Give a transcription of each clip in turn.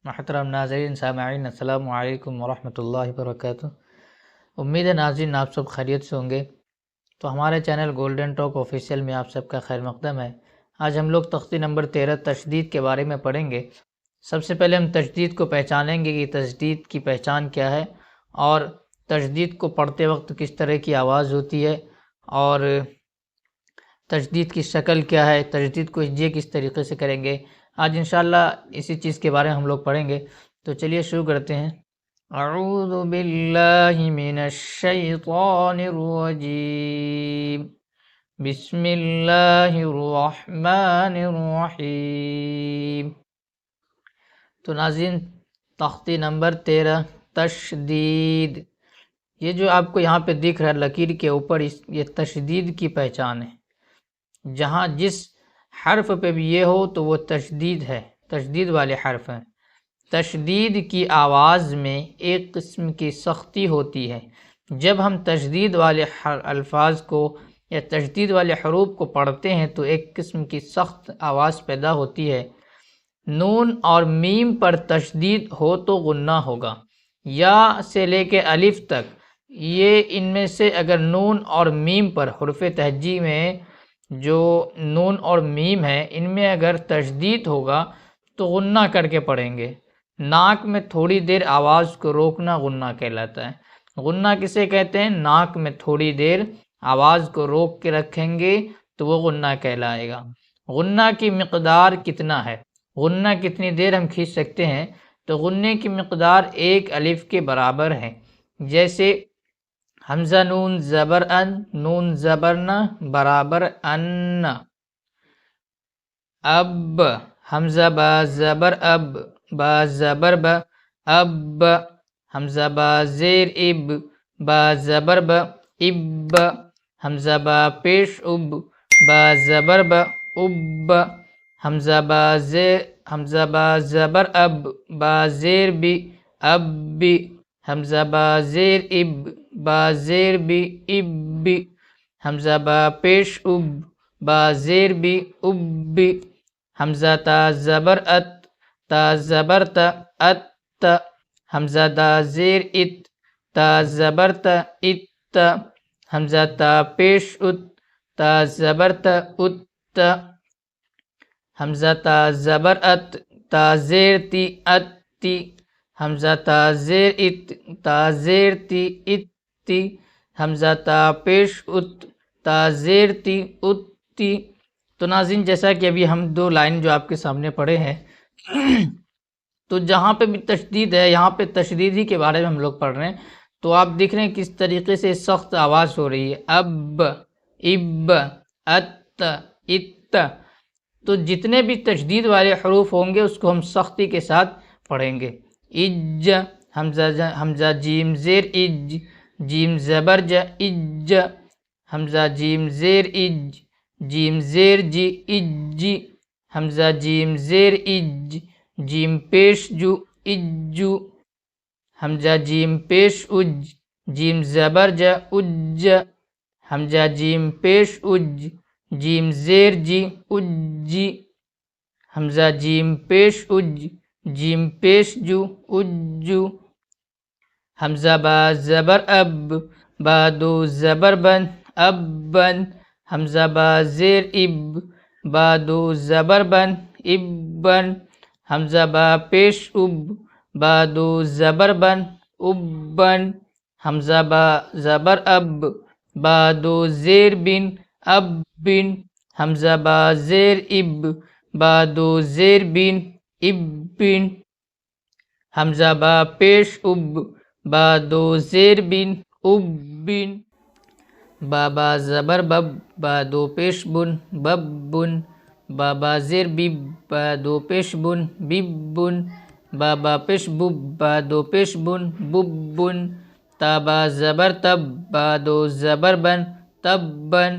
محترم ناظرین سامعین، السلام علیکم ورحمۃ اللہ وبرکاتہ۔ امید ہے ناظرین آپ سب خیریت سے ہوں گے۔ تو ہمارے چینل گولڈن ٹاک آفیشیل میں آپ سب کا خیر مقدم ہے۔ آج ہم لوگ تختی نمبر 13 تشدید کے بارے میں پڑھیں گے۔ سب سے پہلے ہم تشدید کو پہچانیں گے کہ تشدید کی پہچان کیا ہے، اور تشدید کو پڑھتے وقت کس طرح کی آواز ہوتی ہے، اور تشدید کی شکل کیا ہے، تشدید کو اجرا کس طریقے سے کریں گے۔ آج انشاءاللہ اسی چیز کے بارے میں ہم لوگ پڑھیں گے۔ تو چلیے شروع کرتے ہیں۔ اعوذ باللہ من الشیطان الرجیم، بسم اللہ الرحمن الرحیم۔ تو ناظرین، تختی نمبر 13 تشدید، یہ جو آپ کو یہاں پہ دکھ رہا ہے لکیر کے اوپر، یہ تشدید کی پہچان ہے۔ جہاں جس حرف پہ بھی یہ ہو تو وہ تشدید ہے، تشدید والے حرف ہیں۔ تشدید کی آواز میں ایک قسم کی سختی ہوتی ہے۔ جب ہم تشدید والے الفاظ کو یا تشدید والے حروف کو پڑھتے ہیں تو ایک قسم کی سخت آواز پیدا ہوتی ہے۔ نون اور میم پر تشدید ہو تو غنہ ہوگا، یا سے لے کے الف تک، یہ ان میں سے اگر نون اور میم پر حرف تہجی میں جو نون اور میم ہے ان میں اگر تشدید ہوگا تو غنہ کر کے پڑھیں گے۔ ناک میں تھوڑی دیر آواز کو روکنا غنہ کہلاتا ہے۔ غنہ کسے کہتے ہیں؟ ناک میں تھوڑی دیر آواز کو روک کے رکھیں گے تو وہ غنہ کہلائے گا۔ غنہ کی مقدار کتنا ہے، غنہ کتنی دیر ہم کھینچ سکتے ہیں؟ تو غنے کی مقدار ایک الف کے برابر ہے۔ جیسے حمزہ نون زبر ان، نون زبر نہ برابر ان۔ اب حمزہ با زبر اب، با زبر با اب۔ حمزہ با زیر اب، با زبر با اب۔ حمزہ با پیش اب، با زبر با اب۔ حمزہ با زبر اب، با زیر بی اب بی۔ حمزہ با زیر اب، با زیر بی اب بی۔ حمزہ با پیش اب، با زیر بی اب بی۔ حمزہ تا زبر ات، تا زبر تا ات۔ حمزہ دا زیر ات، تا زبر تا ات۔ حمزہ تا پیش ات، تا زبر تا ات۔ حمزہ تا زبر ات، تا زیر تی ات تی۔ حمزہ تا زیر ات، تا زیر تی ات تی۔ حمزہ تا پیش ات، تا زیر تی ات تی۔ تو ناظرین، جیسا کہ ابھی ہم دو لائن جو آپ کے سامنے پڑھے ہیں، تو جہاں پہ بھی تشدید ہے یہاں پہ تشدید ہی کے بارے میں ہم لوگ پڑھ رہے ہیں۔ تو آپ دیکھ رہے ہیں کس طریقے سے سخت آواز ہو رہی ہے، اب، اب، ات، ات۔ تو جتنے بھی تشدید والے حروف ہوں گے اس کو ہم سختی کے ساتھ پڑھیں گے۔ اج، حمزہ جیم زیر اج، جیم زبر ج، اج۔ حمزہ جیم زیر اج، جیم زیر جی، اج۔ حمزہ جیم زیر اج، جیم پیش جو، اجو۔ حمزہ جیم پیش اج، جیم زبر ج، اج۔ حمزہ جیم پیش اج، جیم زیر جی، اجی۔ حمزہ جیم پیش اج، جیم پیش جو، اجو۔ حمزہ با زبر اب، با دو زبر بن، اب بن۔ حمزہ با زیر اب، با دو زبر بن، اب بن۔ حمزہ با پیش اب، با دو زبر بن، اب بن۔ حمزہ با زبر اب، با دو زیر بن، اب بن۔ حمزہ با زیر اب، با دو زیر بن، اب بن۔ حمزہ با پیش اب، با دو زیر بن، اب بن۔ بابا زبر بب، با دو پیش بن، بب بن۔ بابا زیر بب، با دو پیش بن، بب بن۔ بابا پیش بب، با دو پیش بن، بب بن۔ تابا زبر تب، با دو زبر بن، تب بن۔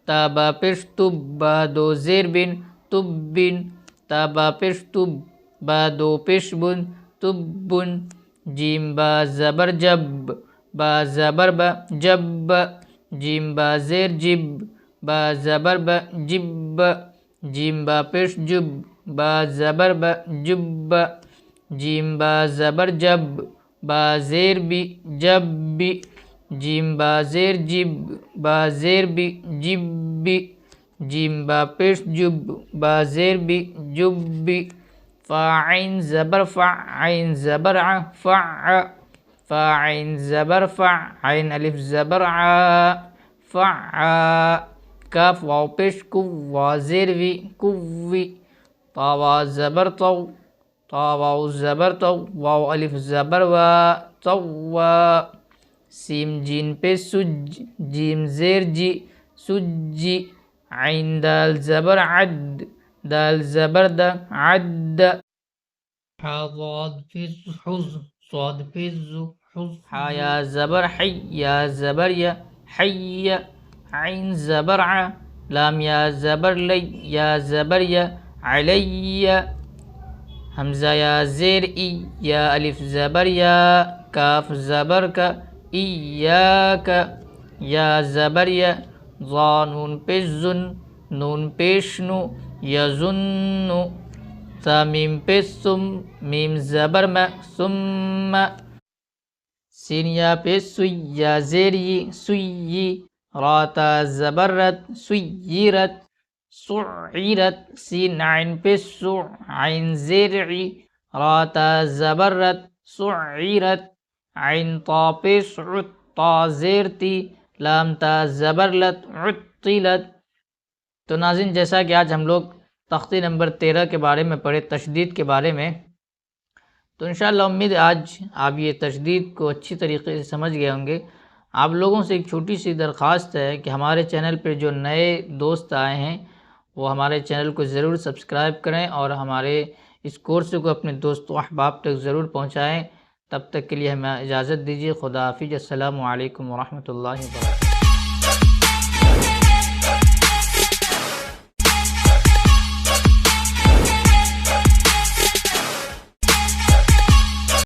تابا پیش تب، با دو زیر بن، تب بن۔ تابا پیش تب، با دو پیش بن، تب بن۔ جیم با زبر جب، با زبر با جب۔ جیم با زیر جب، با زبر با جب۔ جیم با پیش جب، با زبر با جب۔ جیم با زبر جب با زیر بی جب بی جیم با زیر جب با زیر بی جب بی جیم با پیش جب با زیر بی جب بی فا عین زبر فع عین زبر ع فع فا عین زبر فع عین الف زبر ع فع کاف واو پیش کو وا زیر وی کوی طا وا زبر طو طا واو زبر تو واو الف زبر وا طوا سیم جین پہ سج جیم زیر جی سجی عین دال زبر عد دال زبر د عد حا ضاد پہ حز صاد پہ ز حز حا یا زبر حی یا زبر یا حی عین زبر ع لام یا زبر لی یا زبر یا علی حمزہ یا زیر ای یا الف زبر یا کاف زبر کا ایاک یا زبر یا ضا نون پیش زن نون پیش نو یظن تا میم پیش سم میم زبر ما ثم سین یا پیش سوی یا زیر ی سوی را تا زبر رت سویرت سعیرت سین عین پہ سع عین زرعی را تا زبرت سعیرت عین طا پہ سعت طا زیرتی لام تا زبرلت عطلت۔ تو ناظرین، جیسا کہ آج ہم لوگ تختی نمبر 13 کے بارے میں پڑھے، تشدید کے بارے میں، تو انشاءاللہ امید ہے آج آپ یہ تشدید کو اچھی طریقے سے سمجھ گئے ہوں گے۔ آپ لوگوں سے ایک چھوٹی سی درخواست ہے کہ ہمارے چینل پہ جو نئے دوست آئے ہیں وہ ہمارے چینل کو ضرور سبسکرائب کریں اور ہمارے اس کورس کو اپنے دوست و احباب تک ضرور پہنچائیں۔ تب تک کے لیے ہمیں اجازت دیجیے۔ خدا حافظ۔ السلام علیکم ورحمۃ اللہ وبرکاتہ۔